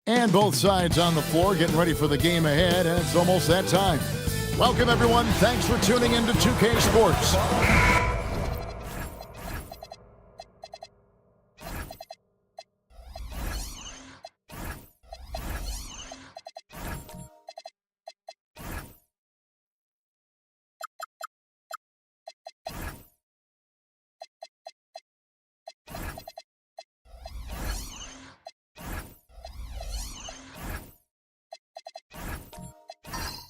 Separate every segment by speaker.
Speaker 1: And both sides on the floor getting ready for the game ahead, and it's almost that time. Welcome, everyone. Thanks for tuning in to 2K Sports.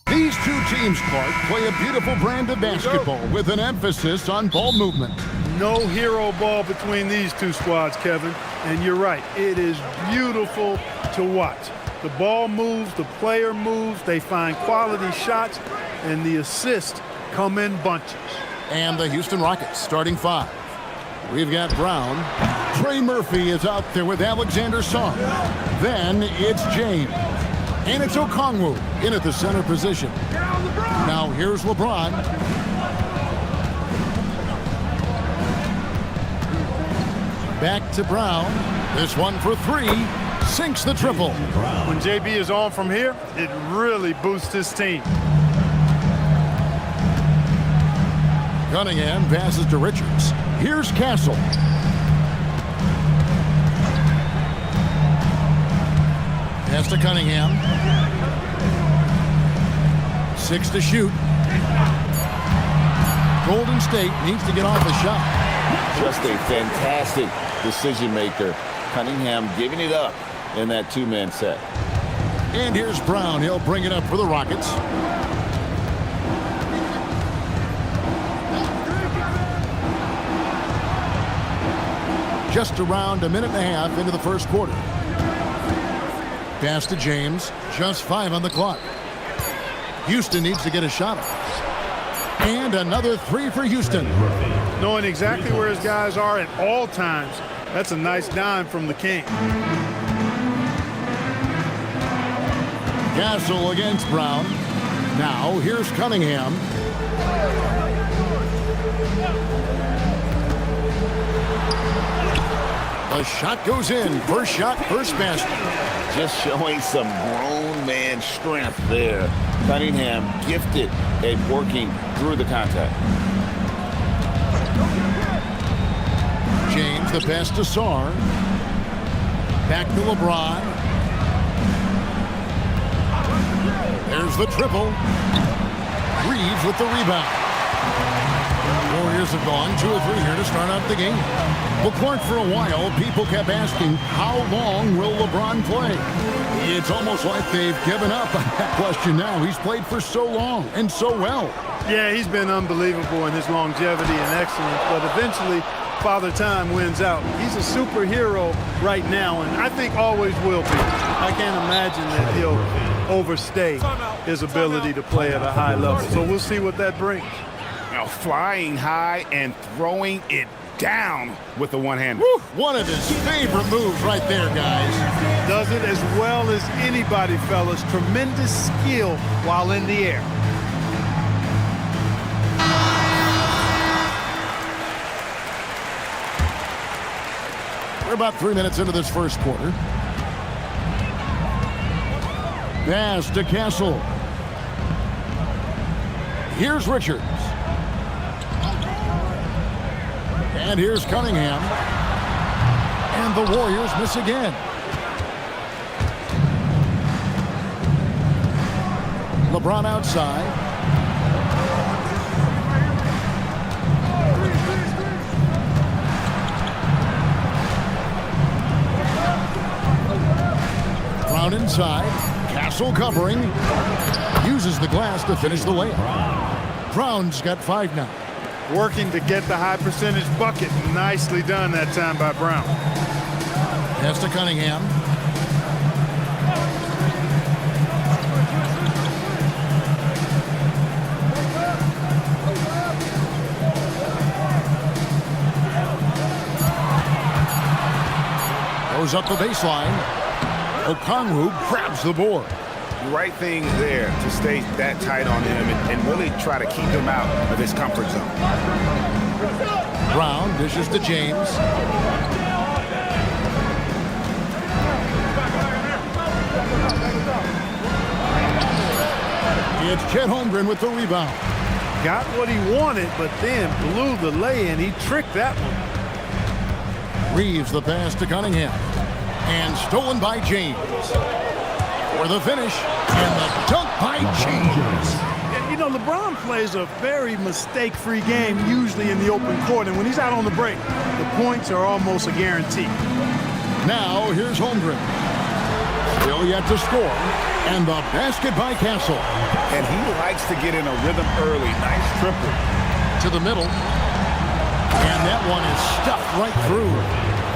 Speaker 1: These two teams, Clark, play a beautiful brand of basketball with an emphasis on ball movement.
Speaker 2: No hero ball between these two squads, Kevin. And you're right, it is beautiful to watch. The ball moves, the player moves, they find quality shots, and the assists come in bunches.
Speaker 1: And the Houston Rockets starting five. We've got Brown. Trey Murphy is out there with Alexander Song. Then it's James. And it's Okongwu in at the center position. Now here's LeBron. Back to Brown. This one for three. Sinks the triple.
Speaker 2: When JB is on from here, it really boosts his team.
Speaker 1: Cunningham passes to Richards. Here's Castle. Pass to Cunningham. 6 to shoot. Golden State needs to get off the shot.
Speaker 3: Just a fantastic decision maker. Cunningham giving it up in that two-man set.
Speaker 1: And here's Brown. He'll bring it up for the Rockets. Just around a minute and a half into the first quarter. Pass to James. Just 5 on the clock. Houston needs to get a shot off. And another 3 for Houston.
Speaker 2: Knowing exactly where his guys are at all times, that's a nice dime from the King.
Speaker 1: Castle against Brown. Now here's Cunningham. The shot goes in. First shot, first basket.
Speaker 3: Just showing some grown man strength there. Cunningham gifted at working through the contact.
Speaker 1: James, the pass to Sarr. Back to LeBron. There's the triple. Reeves with the rebound. Warriors have gone 2 or 3 here to start out the game. Well, Clark, for a while, people kept asking, how long will LeBron play? It's almost like they've given up on that question now. He's played for so long and so well.
Speaker 2: Yeah, he's been unbelievable in his longevity and excellence, but eventually Father Time wins out. He's a superhero right now, and I think always will be. I can't imagine that he'll overstay his ability to play at a high level. So we'll see what that brings.
Speaker 4: Now flying high and throwing it down with the one-hander.
Speaker 1: One of his favorite moves right there, guys.
Speaker 2: Does it as well as anybody, fellas. Tremendous skill while in the air.
Speaker 1: We're about 3 minutes into this first quarter. Pass to Castle. Here's Richards. And here's Cunningham. And the Warriors miss again. LeBron outside. Brown inside. Castle covering. Uses the glass to finish the layup. Brown's got 5 now.
Speaker 2: Working to get the high percentage bucket. Nicely done that time by Brown.
Speaker 1: Pass to Cunningham. Goes up the baseline. Okongwu grabs the board.
Speaker 4: The right thing there to stay that tight on him and really try to keep him out of his comfort zone.
Speaker 1: Brown dishes to James. It's Chet Holmgren with the rebound.
Speaker 2: Got what he wanted, but then blew the lay-in. He tricked that one.
Speaker 1: Reeves the pass to Cunningham. And stolen by James. For the finish. And the dunk by James.
Speaker 2: And, you know, LeBron plays a very mistake-free game, usually in the open court. And when he's out on the break, the points are almost a guarantee.
Speaker 1: Now, here's Holmgren. Still yet to score. And the basket by Castle.
Speaker 4: And he likes to get in a rhythm early. Nice triple.
Speaker 1: To the middle. And that one is stuffed right through.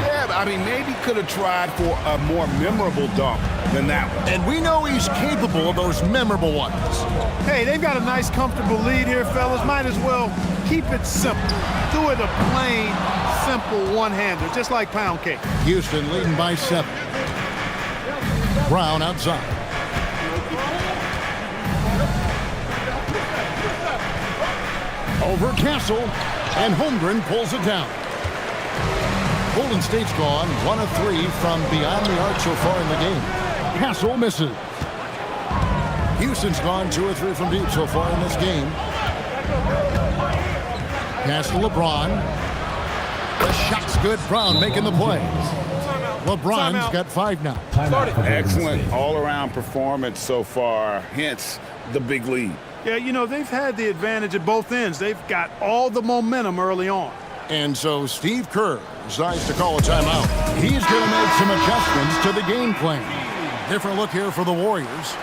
Speaker 4: Yeah, I mean, maybe could have tried for a more memorable dunk than that one.
Speaker 1: And we know he's capable of those memorable ones.
Speaker 2: Hey, they've got a nice, comfortable lead here, fellas. Might as well keep it simple. Do it a plain, simple one-hander, just like pound cake.
Speaker 1: Houston leading by 7. Brown outside. Over Castle, and Holmgren pulls it down. Golden State's gone 1 of 3 from beyond the arc so far in the game. Castle misses. Houston's gone 2 of 3 from deep so far in this game. Pass to LeBron. The shot's good. Brown making the play. LeBron's got 5 now.
Speaker 4: Excellent all-around performance so far, hence the big lead.
Speaker 2: Yeah, you know, they've had the advantage at both ends. They've got all the momentum early on.
Speaker 1: And so Steve Kerr decides to call a timeout. He's going to make some adjustments to the game plan. Different look here for the Warriors.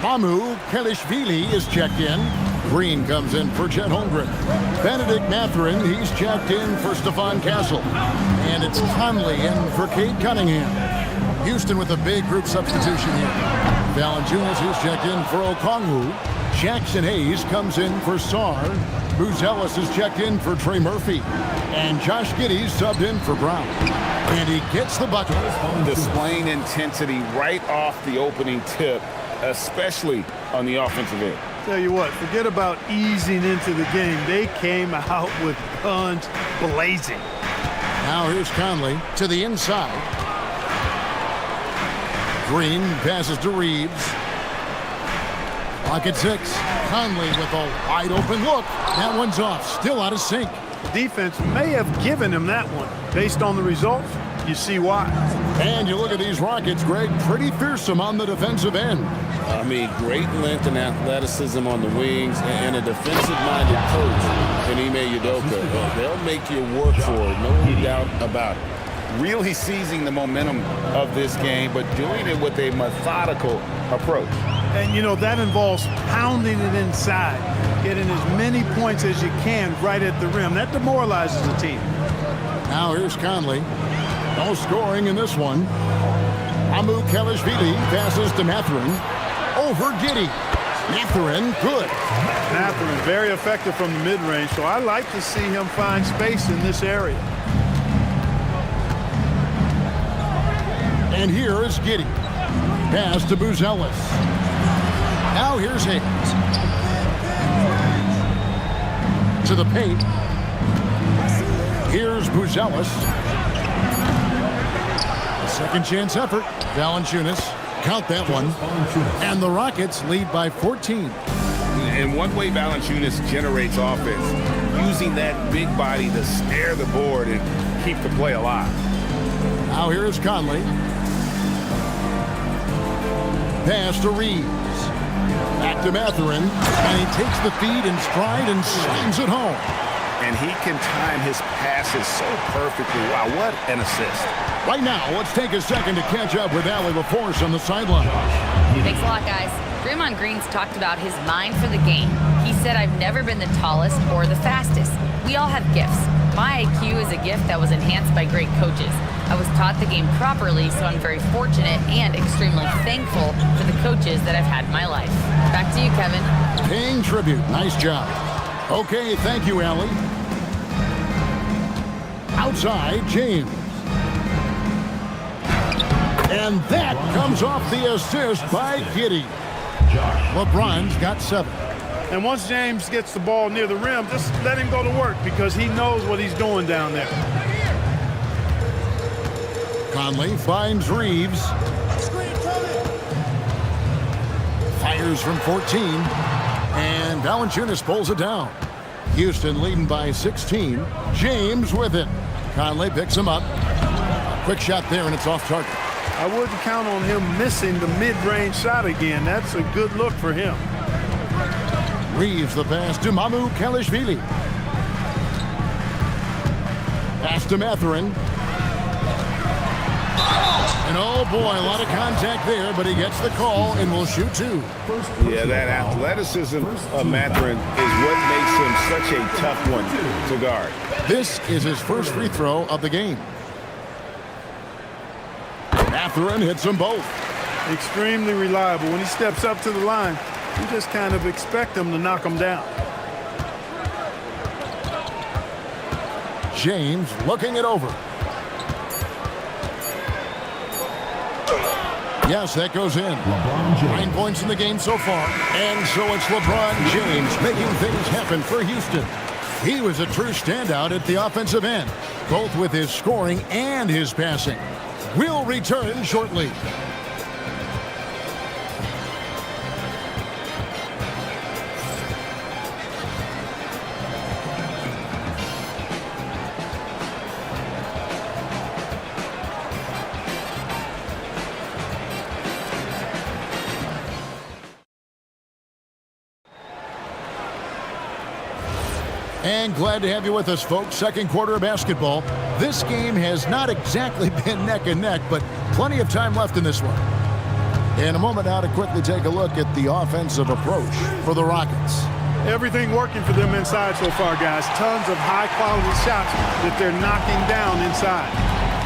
Speaker 1: Mamu Kelishvili is checked in. Green comes in for Chet Holmgren. Benedict Mathurin, he's checked in for Stephon Castle. And it's Conley in for Cade Cunningham. Houston with a big group substitution here. Valanciunas, who's checked in for Okongwu. Jackson Hayes comes in for Sarr. Buzelis is checked in for Trey Murphy. And Josh Giddey's subbed in for Brown. And he gets the bucket.
Speaker 4: Displaying intensity right off the opening tip, especially on the offensive end.
Speaker 2: Tell you what, forget about easing into the game. They came out with guns blazing.
Speaker 1: Now here's Conley to the inside. Green passes to Reeves. Pocket 6. Conley with a wide open look. That one's off. Still out of sync.
Speaker 2: Defense may have given him that one. Based on the results, you see why.
Speaker 1: And you look at these Rockets, Greg, pretty fearsome on the defensive end.
Speaker 5: I mean, great length and athleticism on the wings and a defensive-minded coach in Ime Udoka. They'll make you work for it, no doubt about it.
Speaker 4: Really seizing the momentum of this game, but doing it with a methodical approach.
Speaker 2: And, you know, that involves pounding it inside, getting as many points as you can right at the rim. That demoralizes the team.
Speaker 1: Now here's Conley. No scoring in this one. Mamu Kelishvili passes to Mathurin. Over Giddey. Mathurin, good.
Speaker 2: Mathurin, very effective from the mid-range, so I like to see him find space in this area.
Speaker 1: And here is Giddey. Pass to Buzelis. Now here's Hayes. To the paint. Here's Buzelis. A second chance effort. Valanciunas. Count that one. And the Rockets lead by 14.
Speaker 4: And one way Valanciunas generates offense, using that big body to snare the board and keep the play alive.
Speaker 1: Now here's Conley. Pass to Reeves. Back to Mathurin. And he takes the feed in stride and slams it home.
Speaker 4: And he can time his passes so perfectly. Wow, what an assist.
Speaker 1: Right now, let's take a second to catch up with Allie LaForce on the sideline.
Speaker 6: Thanks a lot, guys. Draymond Green's talked about his mind for the game. He said I've never been the tallest or the fastest. We all have gifts. My IQ is a gift that was enhanced by great coaches. I was taught the game properly, so I'm very fortunate and extremely thankful for the coaches that I've had in my life. Back to you, Kevin.
Speaker 1: Paying tribute. Nice job. Okay, thank you, Allie. Outside, James. And that comes off the assist by Giddey. LeBron's got 7.
Speaker 2: And once James gets the ball near the rim, just let him go to work because he knows what he's doing down there.
Speaker 1: Conley finds Reeves. Fires from 14. And Valanciunas pulls it down. Houston leading by 16. James with it. Conley picks him up. Quick shot there, and it's off target.
Speaker 2: I wouldn't count on him missing the mid-range shot again. That's a good look for him.
Speaker 1: Reeves the pass to Mamukelashvili. Pass to Mathurin. And oh boy, a lot of contact there, but he gets the call and will shoot 2.
Speaker 4: Yeah, that athleticism of Mathurin is what makes him such a tough one to guard.
Speaker 1: This is his first free throw of the game. Mathurin hits them both.
Speaker 2: Extremely reliable. When he steps up to the line, you just kind of expect him to knock him down.
Speaker 1: James looking it over. Yes, that goes in. 9 points in the game so far. And so it's LeBron James making things happen for Houston. He was a true standout at the offensive end, both with his scoring and his passing. We'll return shortly. And glad to have you with us, folks. Second quarter of basketball. This game has not exactly been neck and neck, but plenty of time left in this one. In a moment now to quickly take a look at the offensive approach for the Rockets.
Speaker 2: Everything working for them inside so far, guys. Tons of high-quality shots that they're knocking down inside.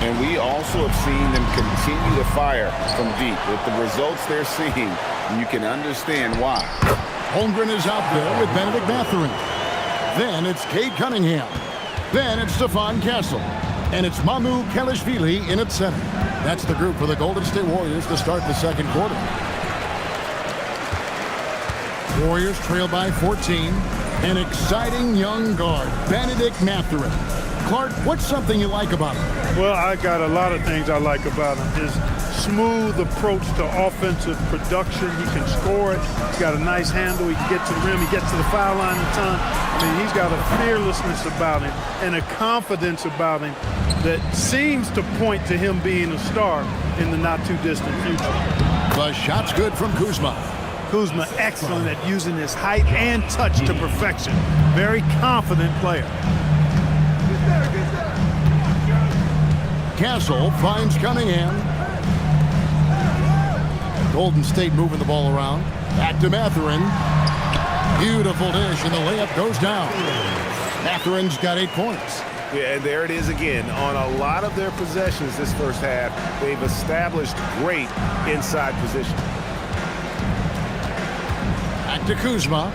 Speaker 3: And we also have seen them continue to fire from deep. With the results they're seeing, you can understand why.
Speaker 1: Holmgren is out there with Benedict Mathurin. Then it's Cade Cunningham. Then it's Stephon Castle. And it's Mamukelashvili in at center. That's the group for the Golden State Warriors to start the second quarter. Warriors trail by 14. An exciting young guard, Benedict Mathurin. Clark, what's something you like about him?
Speaker 2: Well, I got a lot of things I like about him. His smooth approach to offensive production. He can score it. He's got a nice handle. He can get to the rim. He gets to the foul line a ton. I mean, he's got a fearlessness about him and a confidence about him that seems to point to him being a star in the not-too-distant future.
Speaker 1: The shot's good from Kuzma.
Speaker 2: Kuzma excellent at using his height and touch to perfection. Very confident player.
Speaker 1: Castle finds Cunningham. Golden State moving the ball around. Back to Mathurin. Beautiful dish, and the layup goes down. Mathurin's got 8 points.
Speaker 4: Yeah, and there it is again. On a lot of their possessions this first half, they've established great inside position.
Speaker 1: Back to Kuzma.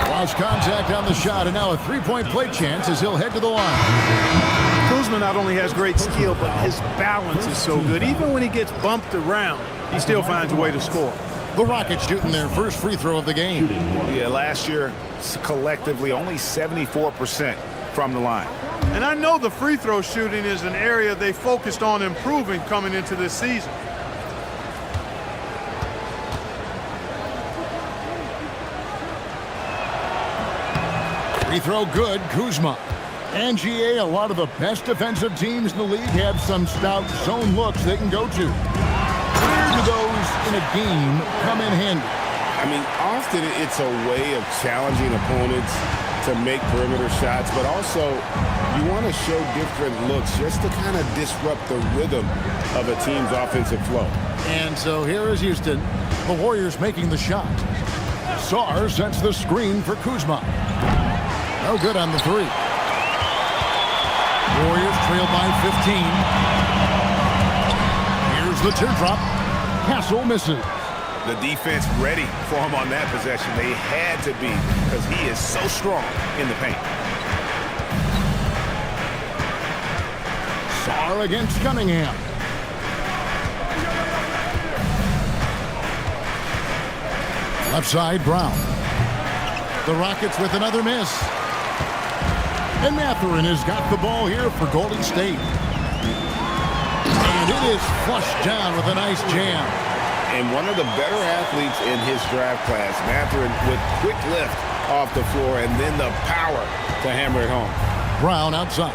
Speaker 1: Lost contact on the shot, and now a three-point play chance as he'll head to the line.
Speaker 2: Kuzma not only has great skill, but his balance is so good. Even when he gets bumped around, he still finds a way to score.
Speaker 1: The Rockets shooting their first free throw of the game.
Speaker 4: Yeah, last year, collectively, only 74% from the line.
Speaker 2: And I know the free throw shooting is an area they focused on improving coming into this season.
Speaker 1: Free throw good, Kuzma. And GA, a lot of the best defensive teams in the league have some stout zone looks they can go to. Where do those in a game come in handy?
Speaker 5: I mean, often it's a way of challenging opponents to make perimeter shots, but also you want to show different looks just to kind of disrupt the rhythm of a team's offensive flow.
Speaker 1: And so here is Houston, the Warriors making the shot. Sarr sets the screen for Kuzma. No good on the three. Warriors trail by 15. Here's the teardrop. Castle misses.
Speaker 4: The defense ready for him on that possession. They had to be because he is so strong in the paint.
Speaker 1: Sarr against Cunningham. Left side, Brown. The Rockets with another miss. And Mathurin has got the ball here for Golden State. And it is flushed down with a nice jam.
Speaker 5: And one of the better athletes in his draft class, Mathurin, with quick lift off the floor and then the power to hammer it home.
Speaker 1: Brown outside.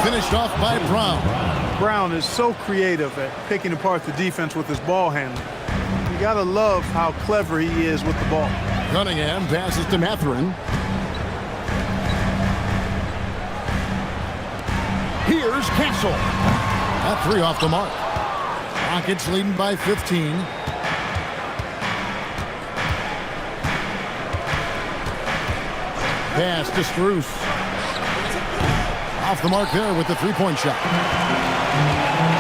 Speaker 1: Finished off by Brown.
Speaker 2: Brown is so creative at picking apart the defense with his ball handling. You gotta love how clever he is with the ball.
Speaker 1: Cunningham passes to Mathurin. Here's Castle. That three off the mark. Rockets leading by 15. Pass to Strus. Off the mark there with the three-point shot.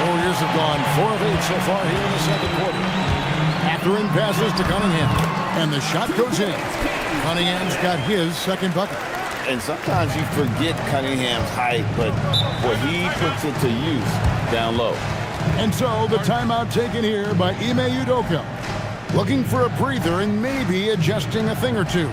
Speaker 1: Warriors have gone 4 of 8 so far here in the second quarter. Mathurin passes to Cunningham, and the shot goes in. Cunningham's got his second bucket.
Speaker 3: And sometimes you forget Cunningham's height, but what he puts it to use down low.
Speaker 1: And so the timeout taken here by Ime Udoka. Looking for a breather and maybe adjusting a thing or two.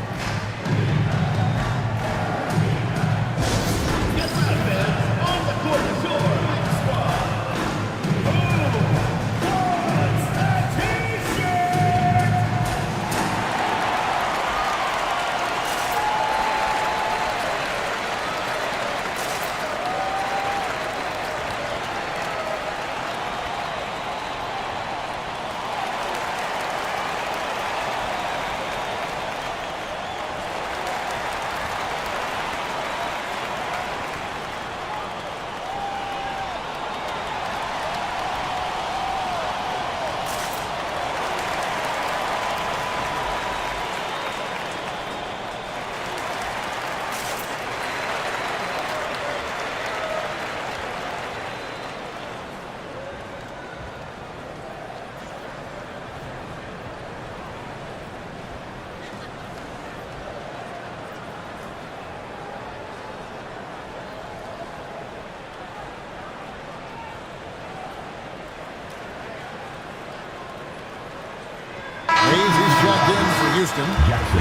Speaker 1: Hayes checked in for Houston.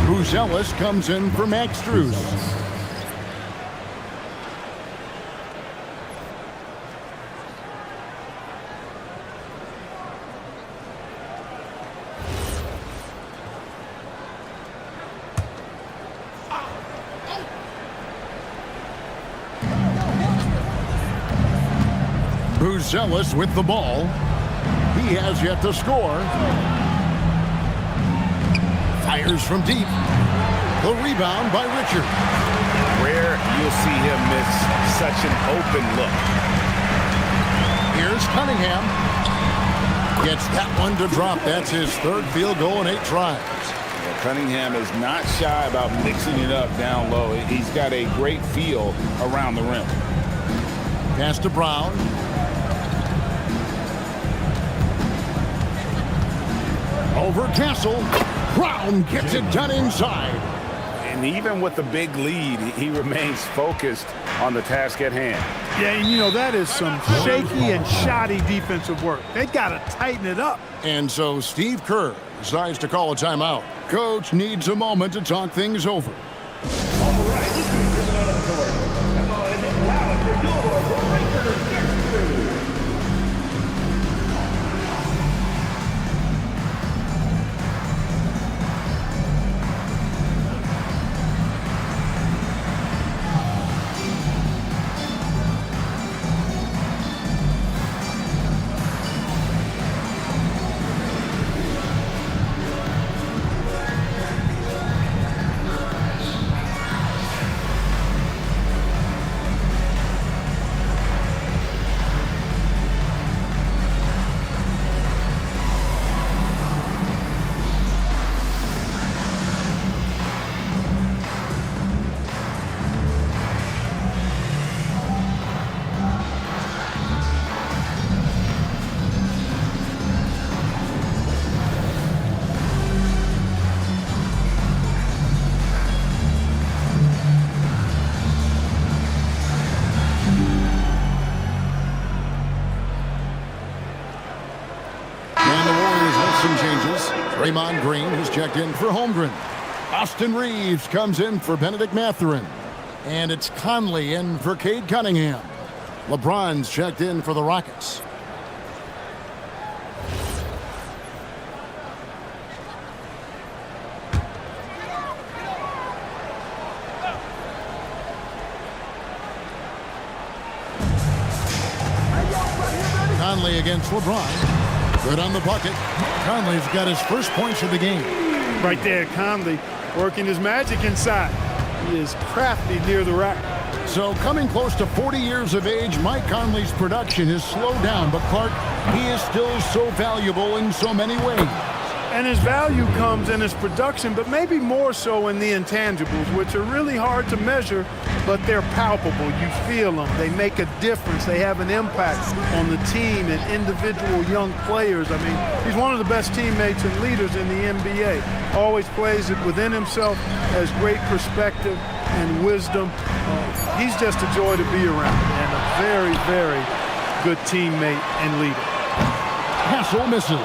Speaker 1: Bruce Ellis comes in for Max Strus. Bruce Ellis with the ball. He has yet to score. Fires from deep. The rebound by Richard.
Speaker 4: Rare you'll see him miss such an open look.
Speaker 1: Here's Cunningham. Gets that one to drop. That's his third field goal in 8 tries.
Speaker 3: Cunningham is not shy about mixing it up down low. He's got a great feel around the rim.
Speaker 1: Pass to Brown. Over Castle. Brown gets it done inside.
Speaker 5: And even with the big lead, he remains focused on the task at hand.
Speaker 2: Yeah, and you know, that is some shaky and shoddy defensive work. They got to tighten it up.
Speaker 1: And so Steve Kerr decides to call a timeout. Coach needs a moment to talk things over. some changes. Draymond Green has checked in for Holmgren. Austin Reeves comes in for Benedict Mathurin. And it's Conley in for Cade Cunningham. LeBron's checked in for the Rockets. Conley against LeBron. Good on the bucket. Conley's got his first points of the game.
Speaker 2: Right there, Conley working his magic inside. He is crafty near the rack.
Speaker 1: So coming close to 40 years of age, Mike Conley's production has slowed down. But Clark, he is still so valuable in so many ways.
Speaker 2: And his value comes in his production, but maybe more so in the intangibles, which are really hard to measure, but they're palpable. You feel them. They make a difference. They have an impact on the team and individual young players. I mean, he's one of the best teammates and leaders in the NBA. Always plays it within himself, has great perspective and wisdom. He's just a joy to be around and a very, very good teammate and leader.
Speaker 1: Hassel misses.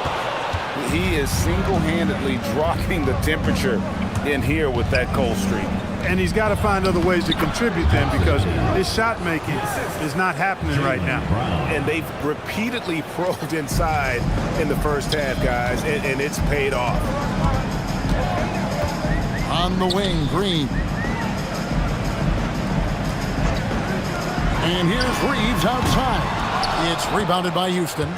Speaker 4: He is single-handedly dropping the temperature in here with that cold streak.
Speaker 2: And he's got to find other ways to contribute then, because his shot making is not happening right now.
Speaker 4: And they've repeatedly probed inside in the first half, guys, and it's paid off.
Speaker 1: On the wing, Green. And here's Reeves outside. It's rebounded by Houston.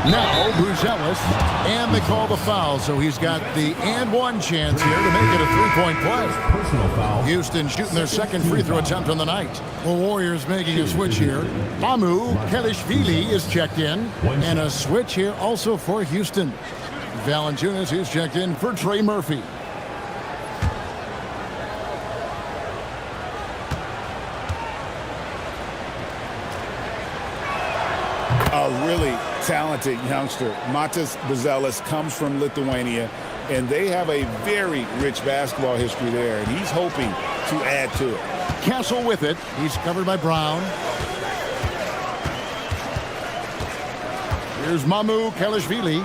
Speaker 1: Now, Buzelis, and they call the foul, so he's got the and one chance here to make it a three-point play.
Speaker 7: Personal foul.
Speaker 1: Houston shooting their second free throw attempt on the night. The Warriors making a switch here. Mamu Kelishvili is checked in, and a switch here also for Houston. Valanciunas is checked in for Trey Murphy.
Speaker 5: A really talented youngster. Matas Buzelis comes from Lithuania, and they have a very rich basketball history there, and he's hoping to add to it.
Speaker 1: Castle with it. He's covered by Brown. Here's Mamu Kelishvili.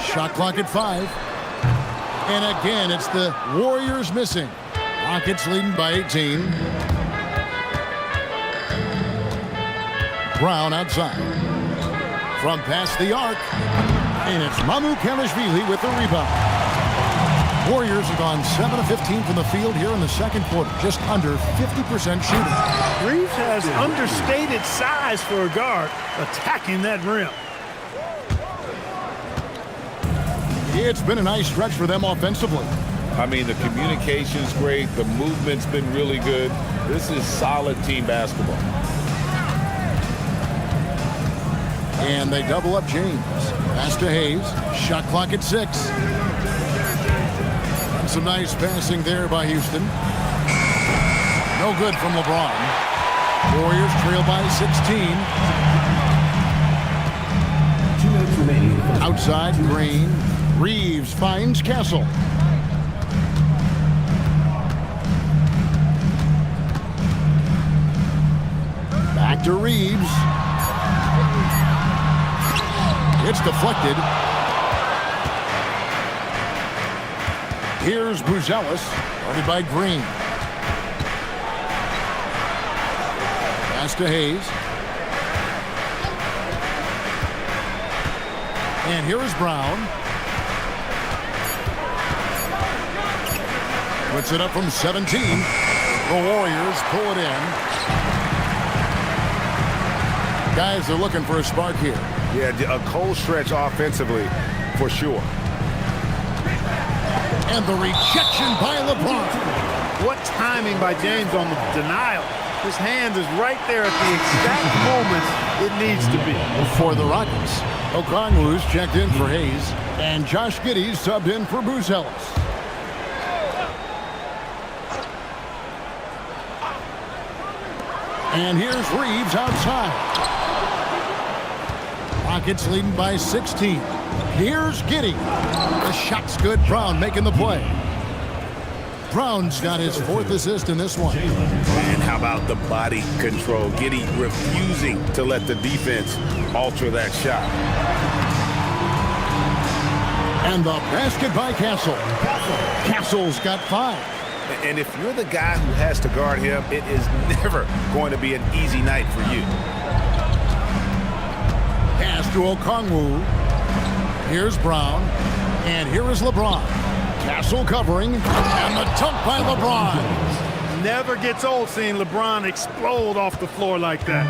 Speaker 1: Shot clock at 5. And again, it's the Warriors missing. Rockets leading by 18. Brown outside. From past the arc. And it's Mamu Kelishvili with the rebound. Warriors have gone 7 of 15 from the field here in the second quarter. Just under 50% shooting.
Speaker 2: Reeves has understated size for a guard, attacking that rim.
Speaker 1: It's been a nice stretch for them offensively.
Speaker 4: I mean, the communication's great. The movement's been really good. This is solid team basketball.
Speaker 1: And they double up James. Pass to Hayes. Shot clock at 6. And some nice passing there by Houston. No good from LeBron. Warriors trail by 16.
Speaker 7: 2 minutes remaining.
Speaker 1: Outside, Green. Reeves finds Castle. Back to Reeves. It's deflected. Here's Buzelis, guarded by Green. Pass to Hayes. And here is Brown. Puts it up from 17. The Warriors pull it in. Guys are looking for a spark here.
Speaker 4: Yeah, a cold stretch offensively, for sure.
Speaker 1: And the rejection by LeBron.
Speaker 2: What timing by James on the denial. His hand is right there at the exact moment it needs to be.
Speaker 1: For the Rockets, Okongwu's checked in for Hayes, and Josh Giddey's subbed in for Buzelis. And here's Reeves outside. Rockets leading by 16. Here's Giddey. The shot's good. Brown making the play. Brown's got his 4th assist in this one.
Speaker 5: And
Speaker 4: how about the body control? Giddey refusing to let the defense alter that shot.
Speaker 1: And the basket by Castle. Castle's got 5.
Speaker 4: And if you're the guy who has to guard him, it is never going to be an easy night for you.
Speaker 1: Pass to Okongwu. Here's Brown. And here is LeBron. Castle covering. And the dunk by LeBron.
Speaker 2: Never gets old seeing LeBron explode off the floor like that.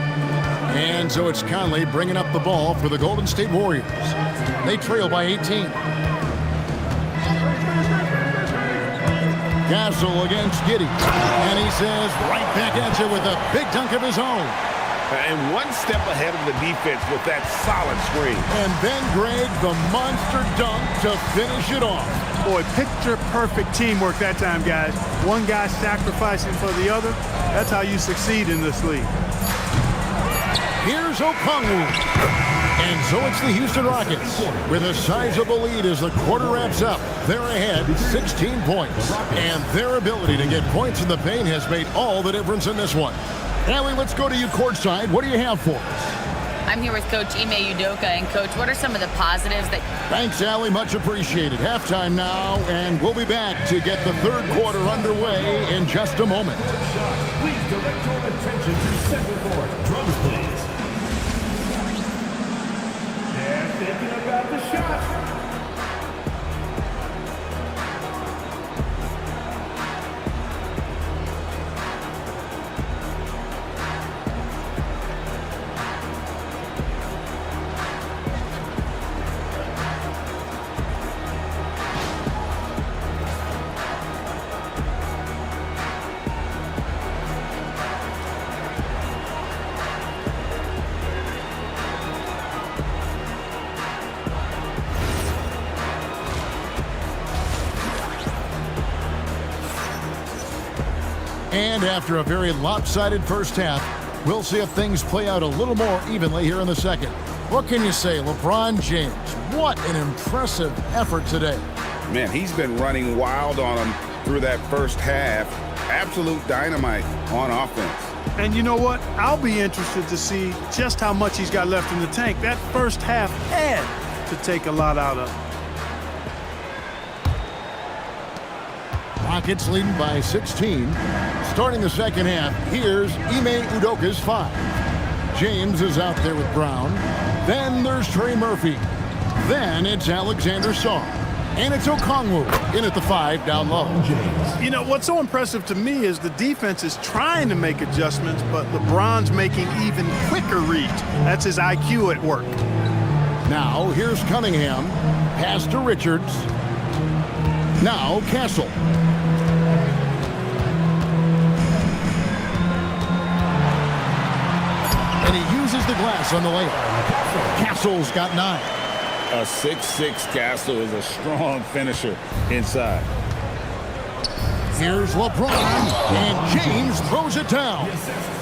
Speaker 1: And so it's Conley bringing up the ball for the Golden State Warriors. They trail by 18. Castle against Giddey. And he says right back at you with a big dunk of his own.
Speaker 4: And one step ahead of the defense with that solid screen.
Speaker 1: And then Greg, the monster dunk to finish it off.
Speaker 2: Boy, picture-perfect teamwork that time, guys. One guy sacrificing for the other. That's how you succeed in this league.
Speaker 1: Here's Okongwu. And so it's the Houston Rockets with a sizable lead as the quarter wraps up. They're ahead 16 points. And their ability to get points in the paint has made all the difference in this one. Allie, let's go to you courtside. What do you have for us?
Speaker 6: I'm here with Coach Ime Udoka. And, Coach, what are some of the positives that...
Speaker 1: Thanks, Allie. Much appreciated. Halftime now, and we'll be back to get the third quarter underway in just a moment.
Speaker 7: Please direct your attention to center court. Drums, please. They're thinking about the shot.
Speaker 1: And after a very lopsided first half, we'll see if things play out a little more evenly here in the second. What can you say, LeBron James? What an impressive effort today.
Speaker 4: Man, he's been running wild on him through that first half. Absolute dynamite on offense.
Speaker 2: And you know what? I'll be interested to see just how much he's got left in the tank. That first half had to take a lot out of him.
Speaker 1: Rockets leading by 16. Starting the second half, here's Ime Udoka's 5. James is out there with Brown. Then there's Trey Murphy. Then it's Alexander Song. And it's Okongwu in at the 5 down low.
Speaker 2: You know, what's so impressive to me is the defense is trying to make adjustments, but LeBron's making even quicker reads. That's his IQ at work.
Speaker 1: Now, here's Cunningham. Pass to Richards. Now, Castle. And he uses the glass on the layup. Castle's got 9.
Speaker 4: A 6'6" Castle is a strong finisher inside.
Speaker 1: Here's LeBron, and James throws it down.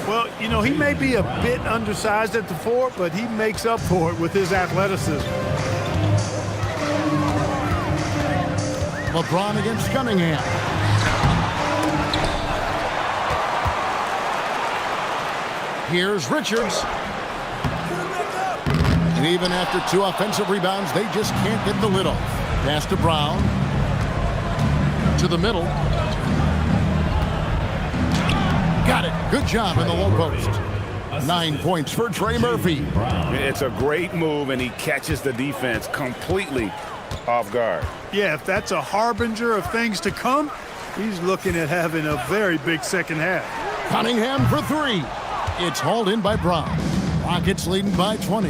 Speaker 2: Well, you know, he may be a bit undersized at the 4, but he makes up for it with his athleticism.
Speaker 1: LeBron against Cunningham. Here's Richards. And even after 2 offensive rebounds, they just can't get the lid off. Pass to Brown. To the middle. Got it. Good job in the low post. 9 points for Trey Murphy.
Speaker 4: It's a great move, and he catches the defense completely off guard.
Speaker 2: Yeah, if that's a harbinger of things to come, he's looking at having a very big second half.
Speaker 1: Cunningham for 3. It's hauled in by Brown. Rockets leading by 20.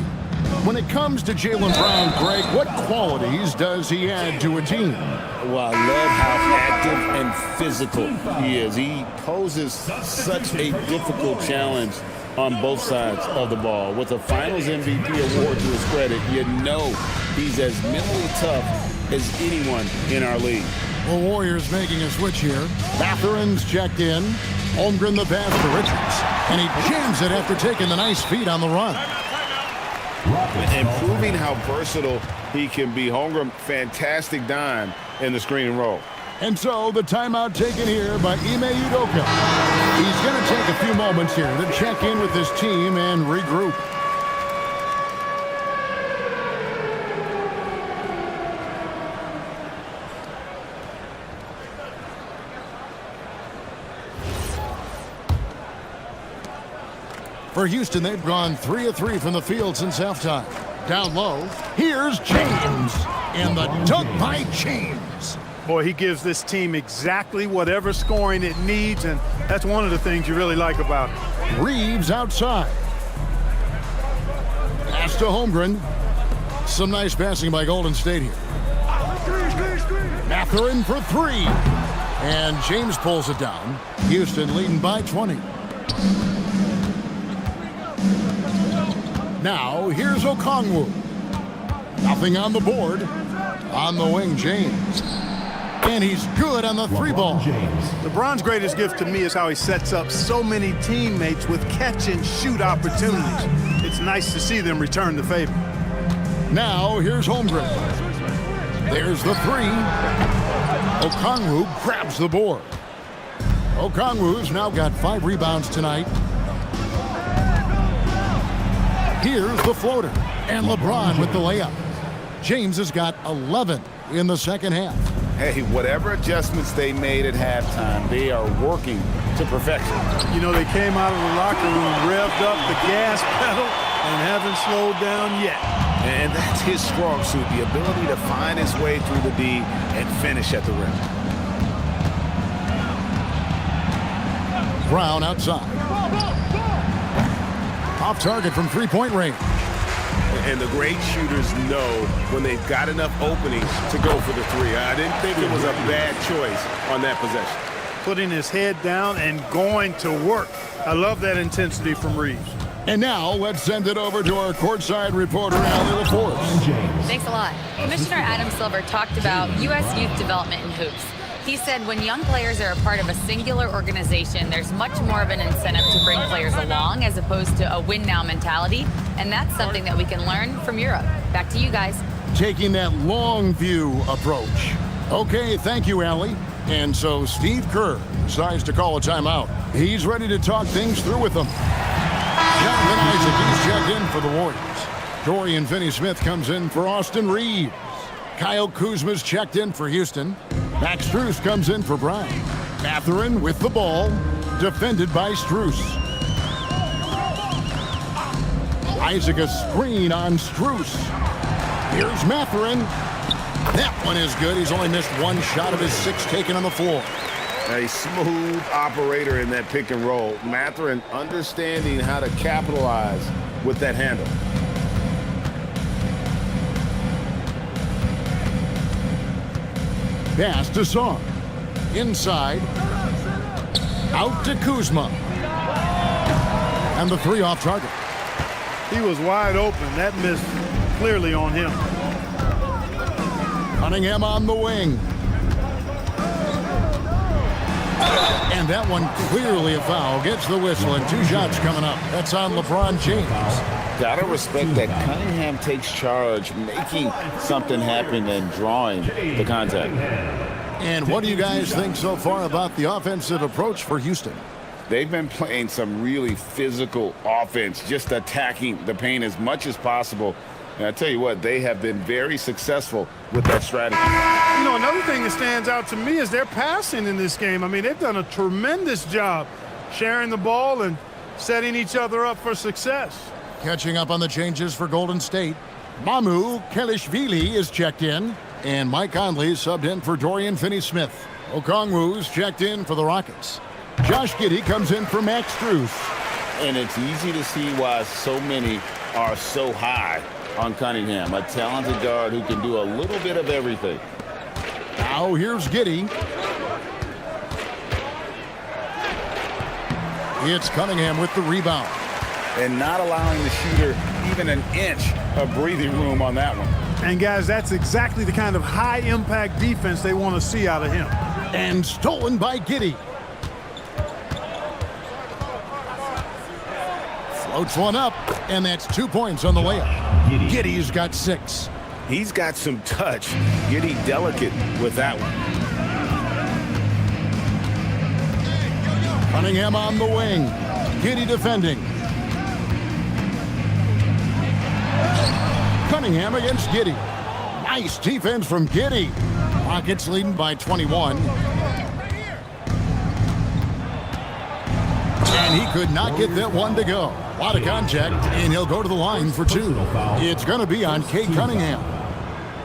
Speaker 1: When it comes to Jaylen Brown, Greg, what qualities does he add to a team?
Speaker 3: Well, I love how active and physical he is. He poses such a difficult challenge on both sides of the ball. With a Finals MVP award to his credit, you know he's as mentally tough as anyone in our league.
Speaker 1: The Warriors making a switch here. Mathurin's checked in. Holmgren the pass to Richards. And he jams it after taking the nice feed on the run.
Speaker 4: And proving how versatile he can be. Holmgren, fantastic dime in the screen and roll.
Speaker 1: And so the timeout taken here by Ime Udoka. He's going to take a few moments here to check in with his team and regroup. For Houston, they've gone 3 of 3 from the field since halftime. Down low, here's James. And the dunk by James.
Speaker 2: Boy, he gives this team exactly whatever scoring it needs, and that's one of the things you really like about it.
Speaker 1: Reeves outside. Pass to Holmgren. Some nice passing by Golden State here. Mathurin for 3. And James pulls it down. Houston leading by 20. Now, here's Okongwu. Nothing on the board. On the wing, James. And he's good on the 3-ball.
Speaker 2: LeBron's greatest gift to me is how he sets up so many teammates with catch-and-shoot opportunities. It's nice to see them return the favor.
Speaker 1: Now, here's Holmgren. There's the 3. Okongwu grabs the board. Okongwu's now got 5 rebounds tonight. Here's the floater. And LeBron with the layup. James has got 11 in the second half.
Speaker 3: Hey, whatever adjustments they made at halftime, they are working to perfection.
Speaker 2: You know, they came out of the locker room, revved up the gas pedal, and haven't slowed down yet.
Speaker 3: And that's his strong suit, the ability to find his way through the D and finish at the rim.
Speaker 1: Brown outside. Off target from 3-point range.
Speaker 3: And the great shooters know when they've got enough openings to go for the 3. I didn't think it was a bad choice on that possession.
Speaker 2: Putting his head down and going to work. I love that intensity from Reeves.
Speaker 1: And now let's send it over to our courtside reporter, Allie LaForce.
Speaker 6: Thanks a lot. Commissioner Adam Silver talked about U.S. youth development in hoops. He said when young players are a part of a singular organization, there's much more of an incentive to bring players along as opposed to a win-now mentality. And that's something that we can learn from Europe. Back to you guys.
Speaker 1: Taking that long view approach. Okay, thank you, Allie. And so Steve Kerr decides to call a timeout. He's ready to talk things through with them. Jonathan Isaac, he's checked in for the Warriors. Dorian Finney-Smith comes in for Austin Reeves. Kyle Kuzma's checked in for Houston. Max Strus comes in for Brown. Mathurin with the ball, defended by Strus. Isaac a screen on Strus. Here's Mathurin. That one is good. He's only missed 1 shot of his 6 taken on the floor.
Speaker 3: A smooth operator in that pick and roll. Mathurin understanding how to capitalize with that handle.
Speaker 1: Pass to Song. Inside. Out to Kuzma. And the 3 off target.
Speaker 2: He was wide open. That missed clearly on him.
Speaker 1: Cunningham on the wing. And that one clearly a foul. Gets the whistle and 2 shots coming up. That's on LeBron James.
Speaker 3: Gotta respect that Cunningham takes charge, making something happen and drawing the contact.
Speaker 1: And what do you guys think so far about the offensive approach for Houston?
Speaker 3: They've been playing some really physical offense, just attacking the paint as much as possible. And I tell you what, they have been very successful with that strategy.
Speaker 2: You know, another thing that stands out to me is their passing in this game. I mean, they've done a tremendous job sharing the ball and setting each other up for success.
Speaker 1: Catching up on the changes for Golden State. Mamu Kelishvili is checked in. And Mike Conley subbed in for Dorian Finney-Smith. Okongwu's checked in for the Rockets. Josh Giddey comes in for Max Strus.
Speaker 3: And it's easy to see why so many are so high on Cunningham, a talented guard who can do a little bit of everything.
Speaker 1: Now here's Giddey. It's Cunningham with the rebound.
Speaker 3: And not allowing the shooter even an inch of breathing room on that one.
Speaker 2: And guys, that's exactly the kind of high-impact defense they want to see out of him.
Speaker 1: And stolen by Giddey. Floats one up, and that's 2 points on the layup. Giddey's got 6.
Speaker 3: He's got some touch. Giddey delicate with that one.
Speaker 1: Cunningham on the wing. Giddey defending. Cunningham against Giddey. Nice defense from Giddey. Rockets leading by 21. And he could not get that one to go. A lot of contact, and he'll go to the line for two. It's going to be on Cade Cunningham.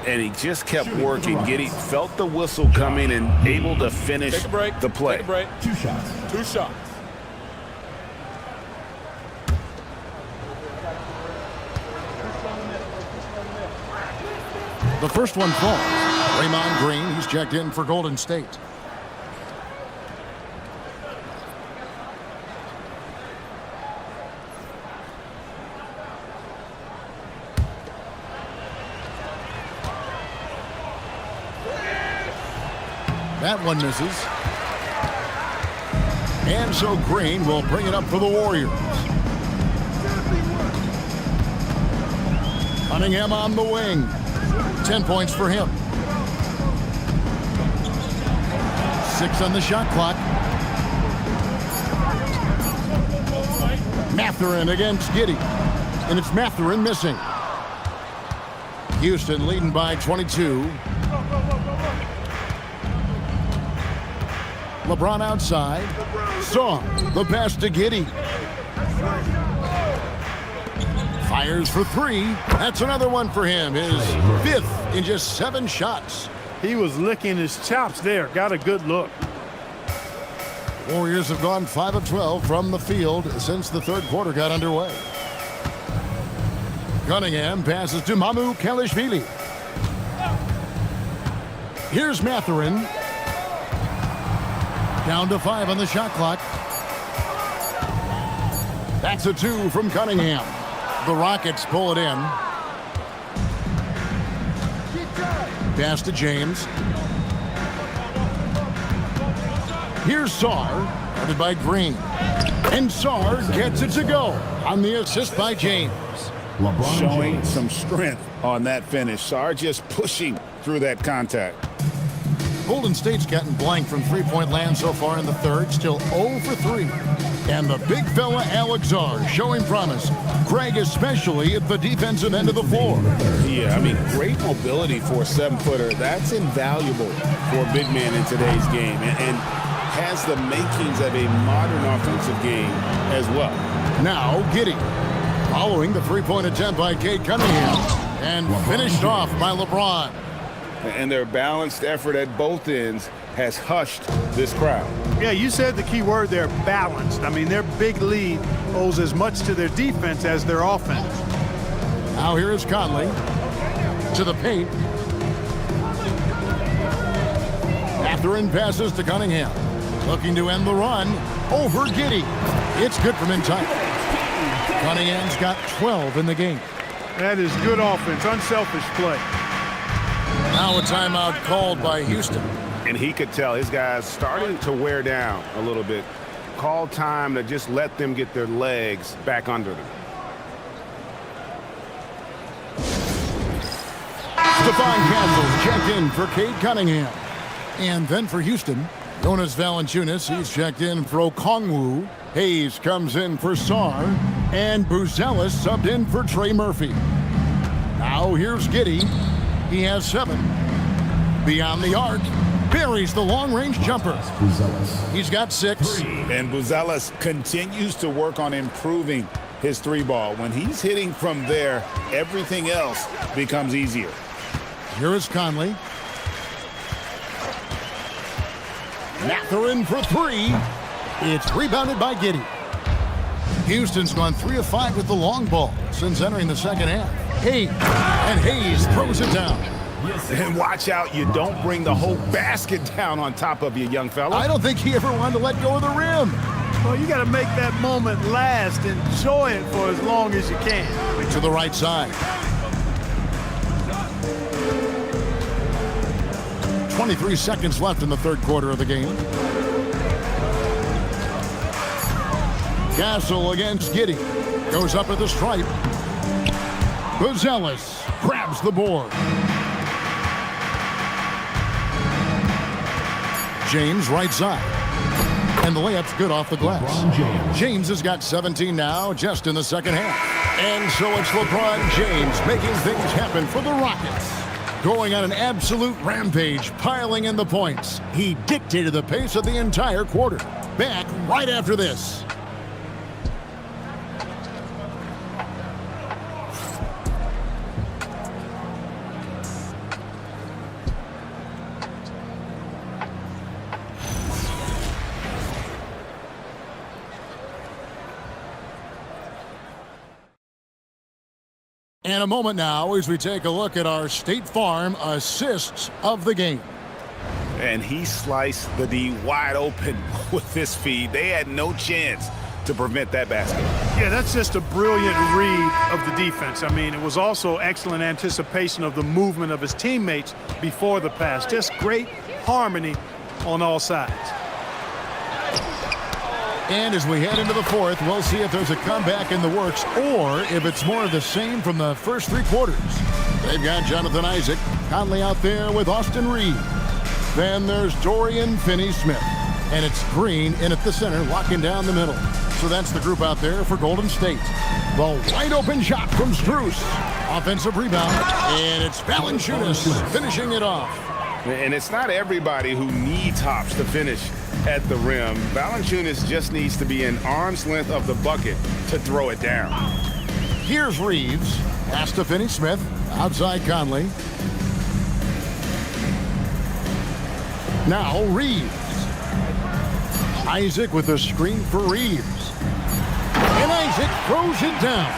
Speaker 3: And he just kept working. Giddey felt the whistle coming and able to finish the play.
Speaker 4: Take a break.
Speaker 7: 2 shots.
Speaker 4: 2 shots.
Speaker 1: The first one falls. Draymond Green, he's checked in for Golden State. That one misses. And so Green will bring it up for the Warriors. Cunningham on the wing. 10 points for him. 6 on the shot clock. Mathurin against Giddey. And it's Mathurin missing. Houston leading by 22. LeBron outside. Song, the pass to Giddey. Fires for 3. That's another one for him. His 5th in just 7 shots.
Speaker 2: He was licking his chops there. Got a good look.
Speaker 1: Warriors have gone 5 of 12 from the field since the third quarter got underway. Cunningham passes to Mamu Kelishvili. Here's Mathurin. Down to 5 on the shot clock. That's a 2 from Cunningham. The Rockets pull it in. Pass to James. Here's Sarr, guarded by Green. And Sarr gets it to go on the assist by James.
Speaker 5: LeBron showing some strength on that finish. Sarr just pushing through that contact.
Speaker 1: Golden State's gotten blank from three-point land so far in the third, still 0 for 3. And the big fella Alex Sarr showing promise. Craig especially at the defensive end of the floor.
Speaker 3: Yeah, I mean, great mobility for a 7-footer. That's invaluable for a big man in today's game, and has the makings of a modern offensive game as well.
Speaker 1: Now Giddey, following the three-point attempt by Cade Cunningham, and finished off by LeBron.
Speaker 3: And their balanced effort at both ends has hushed this crowd.
Speaker 2: Yeah, you said the key word there, balanced. I mean, their big lead owes as much to their defense as their offense.
Speaker 1: Now here is Conley to the paint. Mathurin passes to Cunningham. Looking to end the run over Giddey. It's good from in time. Cunningham's got 12 in the game.
Speaker 2: That is good offense, unselfish play.
Speaker 1: Now a timeout called by Houston.
Speaker 3: And he could tell his guys starting to wear down a little bit. Call time to just let them get their legs back under them.
Speaker 1: Stephon Castles checked in for Cade Cunningham. And then for Houston, Jonas Valanciunas, he's checked in for Okongwu. Hayes comes in for Sarr. And Buzelis subbed in for Trey Murphy. Now here's Giddey. He has 7. Beyond the arc, buries the long-range jumper. He's got 6.
Speaker 5: And Buzelis continues to work on improving his 3-ball. When he's hitting from there, everything else becomes easier.
Speaker 1: Here is Conley. Mathurin for 3. It's rebounded by Giddey. Houston's gone 3 of 5 with the long ball since entering the second half. Hayes, and Hayes throws it down.
Speaker 3: And watch out, you don't bring the whole basket down on top of you, young fella.
Speaker 1: I don't think he ever wanted to let go of the rim.
Speaker 2: Well, you got to make that moment last. Enjoy it for as long as you can.
Speaker 1: To the right side. 23 seconds left in the third quarter of the game. Castle against Giddey. Goes up at the stripe. Buzelis grabs the board. James right side. And the layup's good off the glass.
Speaker 7: LeBron James.
Speaker 1: James has got 17 now, just in the second half. And so it's LeBron James making things happen for the Rockets. Going on an absolute rampage, piling in the points. He dictated the pace of the entire quarter. Back right after this. And a moment now as we take a look at our State Farm assists of the game.
Speaker 4: And he sliced the D wide open with this feed. They had no chance to prevent that basket.
Speaker 2: Yeah, that's just a brilliant read of the defense. I mean, it was also excellent anticipation of the movement of his teammates before the pass. Just great harmony on all sides.
Speaker 1: And as we head into the fourth, we'll see if there's a comeback in the works or if it's more of the same from the first three quarters. They've got Jonathan Isaac, Conley out there with Austin Reed. Then there's Dorian Finney-Smith. And it's Green in at the center, locking down the middle. So that's the group out there for Golden State. The wide open shot from Strus. Offensive rebound. And it's Valanciunas finishing it off.
Speaker 4: And it's not everybody who needs hops to finish at the rim. Valanciunas just needs to be an arm's length of the bucket to throw it down.
Speaker 1: Here's Reeves. Pass to Finney-Smith. Outside Conley. Now Reeves. Isaac with a screen for Reeves. And Isaac throws it down.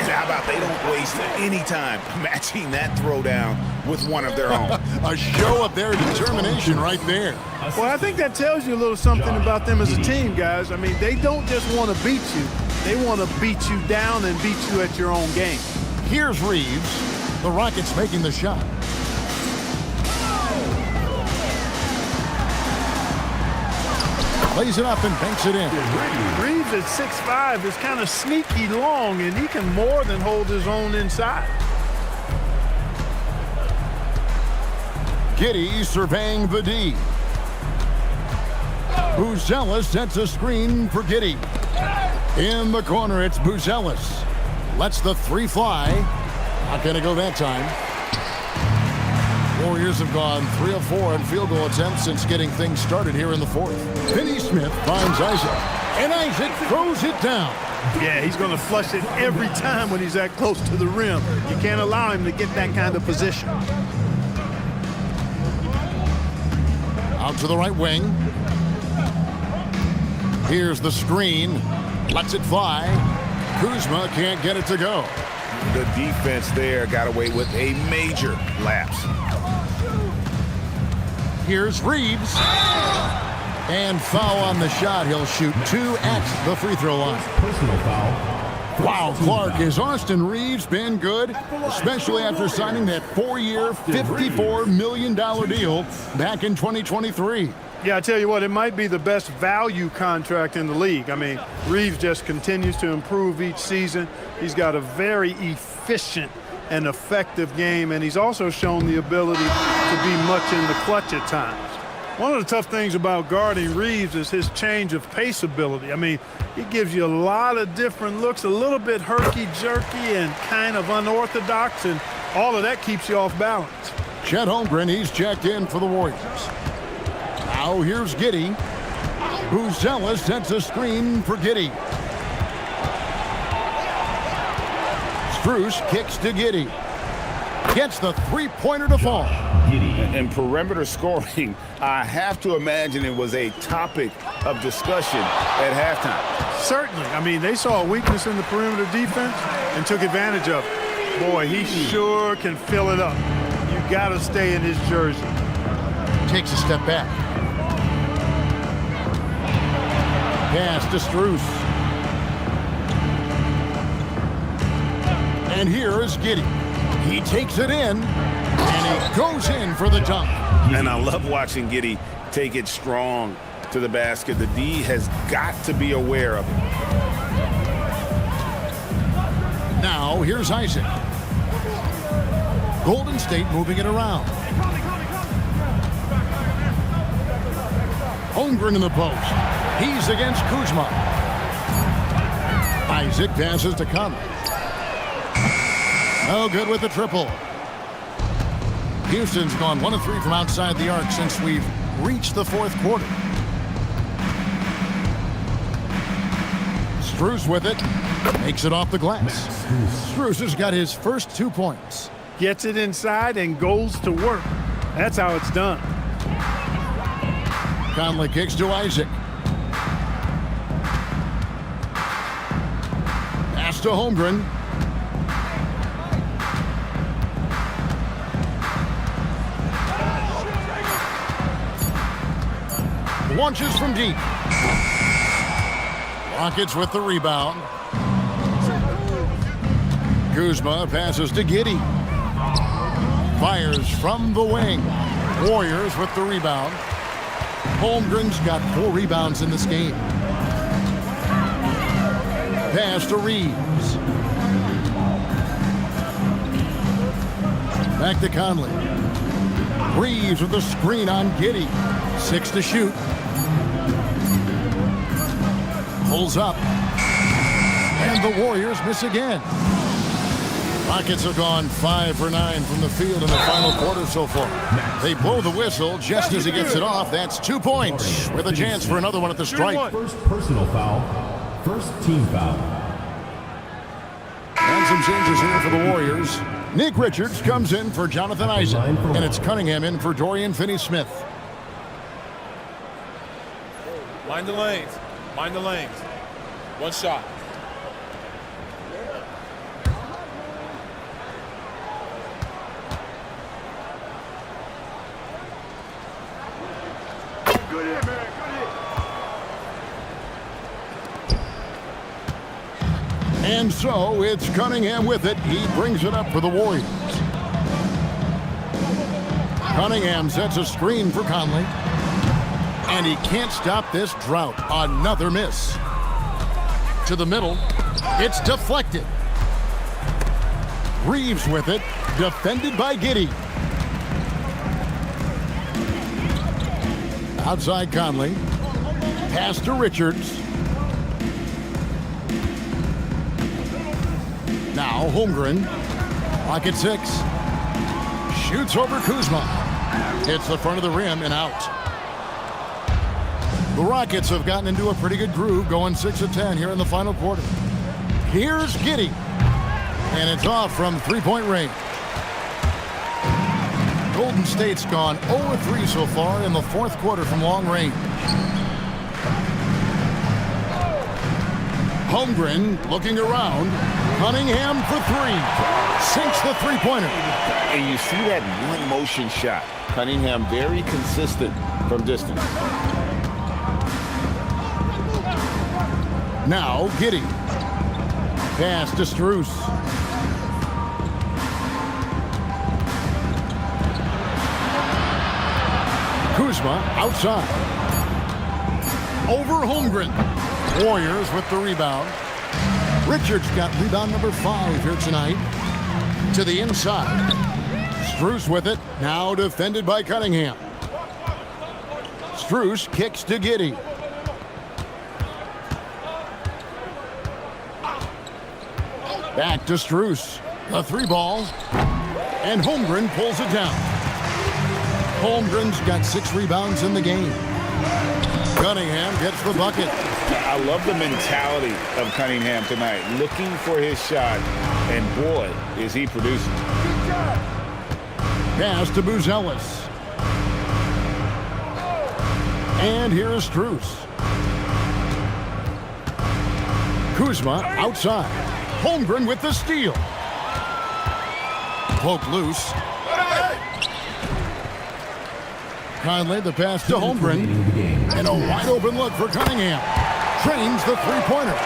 Speaker 4: How about they don't waste any time matching that throwdown with one of their own?
Speaker 1: A show of their determination right there.
Speaker 2: Well, I think that tells you a little something about them as a team, guys. I mean, they don't just want to beat you. They want to beat you down and beat you at your own game.
Speaker 1: Here's Reeves. The Rockets making the shot. Lays it up and banks it in.
Speaker 2: Reeves at 6'5" is kind of sneaky long, and he can more than hold his own inside.
Speaker 1: Giddey surveying the D. Buzelis sets a screen for Giddey. In the corner, it's Buzelis. Lets the three fly. Not going to go that time. Warriors have gone 3 of 4 in field goal attempts since getting things started here in the fourth. Finney-Smith finds Isaac. And Isaac throws it down.
Speaker 2: Yeah, he's going to flush it every time when he's that close to the rim. You can't allow him to get that kind of position.
Speaker 1: Out to the right wing. Here's the screen. Lets it fly. Kuzma can't get it to go.
Speaker 4: The defense there got away with a major lapse.
Speaker 1: Here's Reeves. And foul on the shot. He'll shoot 2 at the free throw line.
Speaker 7: Personal foul.
Speaker 1: Wow, Clark, has Austin Reeves been good, especially after signing that 4-year, $54 million deal back in 2023?
Speaker 2: Yeah, I tell you what, it might be the best value contract in the league. I mean, Reeves just continues to improve each season. He's got a very efficient and effective game, and he's also shown the ability to be much in the clutch at times. One of the tough things about guarding Reeves is his change of pace ability. I mean, he gives you a lot of different looks, a little bit herky-jerky and kind of unorthodox, and all of that keeps you off balance.
Speaker 1: Chet Holmgren, he's checked in for the Warriors. Now here's Giddey. Buzelis sets a screen for Giddey. Strus kicks to Giddey. Gets the three-pointer to fall.
Speaker 4: And perimeter scoring, I have to imagine it was a topic of discussion at halftime.
Speaker 2: Certainly. I mean, they saw a weakness in the perimeter defense and took advantage of it. Boy, he sure can fill it up. You got to stay in his jersey.
Speaker 1: Takes a step back. Pass to Strus. And here is Giddey. He takes it in, and he goes in for the dunk.
Speaker 4: And I love watching Giddey take it strong to the basket. The D has got to be aware of it.
Speaker 1: Now, here's Isaac. Golden State moving it around. Holmgren in the post. He's against Kuzma. Isaac passes to Conley. No good with the triple. Houston's gone 1 of 3 from outside the arc since we've reached the fourth quarter. Strus with it. Makes it off the glass. Strus has got his first 2 points.
Speaker 2: Gets it inside and goes to work. That's how it's done.
Speaker 1: Conley kicks to Isaac. Pass to Holmgren. Launches from deep. Rockets with the rebound. Kuzma passes to Giddey. Fires from the wing. Warriors with the rebound. Holmgren's got 4 rebounds in this game. Pass to Reeves. Back to Conley. Reeves with the screen on Giddey. 6 to shoot. Pulls up. And the Warriors miss again. Rockets have gone 5 for 9 from the field in the final quarter so far. They blow the whistle just as he gets it off. That's 2 points with a chance for another one at the stripe.
Speaker 7: First personal foul. First team foul.
Speaker 1: And some changes here for the Warriors. Nick Richards comes in for Jonathan Isaac. And it's Cunningham in for Dorian Finney-Smith.
Speaker 8: Mind the lanes. Mind the lanes. One shot.
Speaker 1: And so it's Cunningham with it. He brings it up for the Warriors. Cunningham sets a screen for Conley. And he can't stop this drought. Another miss. To the middle. It's deflected. Reeves with it. Defended by Giddey. Outside Conley. Pass to Richards. Now Holmgren. Clock at 6. Shoots over Kuzma. Hits the front of the rim and out. The Rockets have gotten into a pretty good groove, going 6 of 10 here in the final quarter. Here's Giddey. And it's off from three-point range. Golden State's gone 0-3 so far in the fourth quarter from long range. Holmgren looking around. Cunningham for 3. Sinks the three-pointer.
Speaker 3: And you see that one motion shot. Cunningham very consistent from distance.
Speaker 1: Now Giddey. Pass to Strus. Kuzma outside. Over Holmgren. Warriors with the rebound. Richards got rebound number 5 here tonight. To the inside. Strus with it. Now defended by Cunningham. Strus kicks to Giddey. Back to Strus. The 3-ball. And Holmgren pulls it down. Holmgren's got 6 rebounds in the game. Cunningham gets the bucket.
Speaker 5: I love the mentality of Cunningham tonight, looking for his shot, and boy, is he producing.
Speaker 1: Pass to Buzelis. And here's Strus. Kuzma outside. Holmgren with the steal. Poke loose. Conley the pass to Holmgren. And a wide open look for Cunningham. Trains the three-pointer.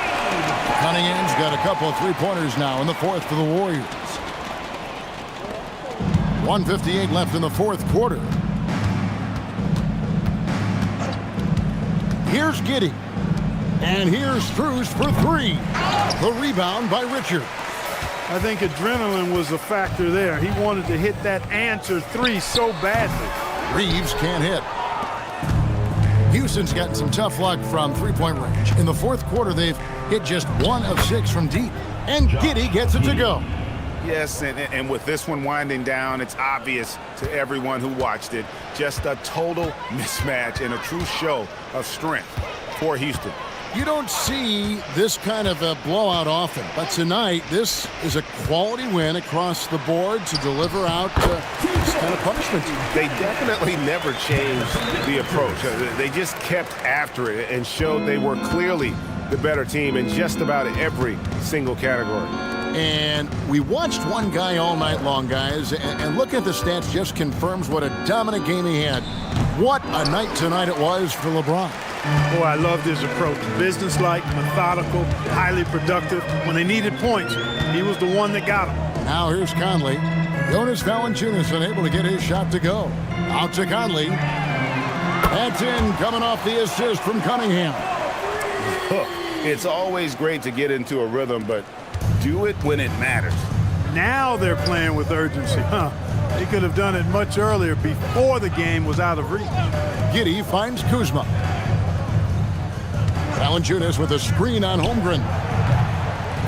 Speaker 1: Cunningham's got a couple of three-pointers now in the fourth for the Warriors. 1:58 left in the fourth quarter. Here's Giddey. And here's Strus for 3. The rebound by Richard.
Speaker 2: I think adrenaline was a factor there. He wanted to hit that answer 3 so badly.
Speaker 1: Reeves can't hit. Houston's gotten some tough luck from three-point range. In the fourth quarter, they've hit just 1 of 6 from deep. And Giddey gets it to go.
Speaker 4: Yes, and with this one winding down, it's obvious to everyone who watched it. Just a total mismatch and a true show of strength for Houston.
Speaker 1: You don't see this kind of a blowout often, but tonight this is a quality win across the board to deliver out this kind of punishment.
Speaker 4: They definitely never changed the approach. They just kept after it and showed they were clearly the better team in just about every single category.
Speaker 1: And we watched one guy all night long, guys, and looking at the stats just confirms what a dominant game he had. What a night tonight it was for LeBron.
Speaker 2: Boy, I loved his approach. Businesslike, methodical, highly productive. When they needed points, he was the one that got them.
Speaker 1: Now here's Conley. Jonas Valanciunas unable to get his shot to go. Out to Conley. That's in, coming off the assist from Cunningham.
Speaker 4: It's always great to get into a rhythm, but do it when it matters.
Speaker 2: Now they're playing with urgency. They could have done it much earlier before the game was out of reach.
Speaker 1: Giddey finds Kuzma. Valanciunas with a screen on Holmgren.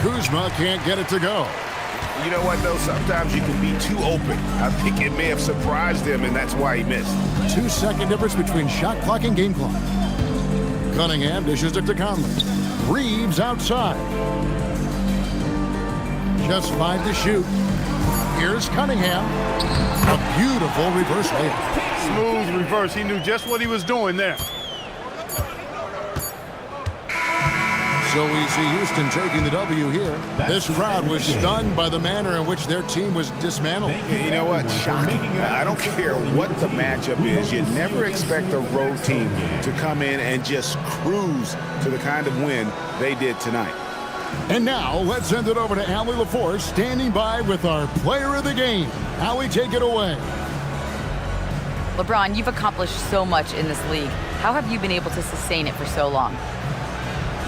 Speaker 1: Kuzma can't get it to go.
Speaker 4: You know what, though? Sometimes you can be too open. I think it may have surprised him, and that's why he missed.
Speaker 1: 2-second difference between shot clock and game clock. Cunningham dishes it to Conley. Reeves outside. Just 5 to shoot. Here's Cunningham. A beautiful reverse layup.
Speaker 2: Smooth reverse. He knew just what he was doing there.
Speaker 1: So we see Houston taking the W here. This crowd was stunned by the manner in which their team was dismantled.
Speaker 4: You know what? Shocking. I don't care what the matchup is. You never expect a road team to come in and just cruise to the kind of win they did tonight.
Speaker 1: And now let's send it over to Allie LaForce, standing by with our player of the game. Allie, take it away.
Speaker 6: LeBron, you've accomplished so much in this league. How have you been able to sustain it for so long?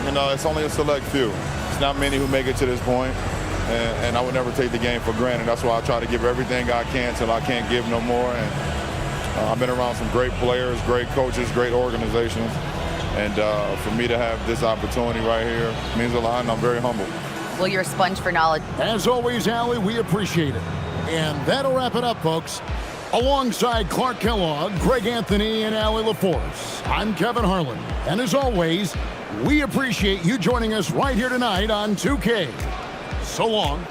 Speaker 9: You know, it's only a select few. It's not many who make it to this point, and I would never take the game for granted. That's why I try to give everything I can till I can't give no more. And I've been around some great players, great coaches, great organizations. And for me to have this opportunity right here means a lot, and I'm very humbled.
Speaker 6: Well, you're a sponge for knowledge.
Speaker 1: As always, Allie, we appreciate it. And that'll wrap it up, folks. Alongside Clark Kellogg, Greg Anthony, and Allie LaForce, I'm Kevin Harlan. And as always, we appreciate you joining us right here tonight on 2K. So long.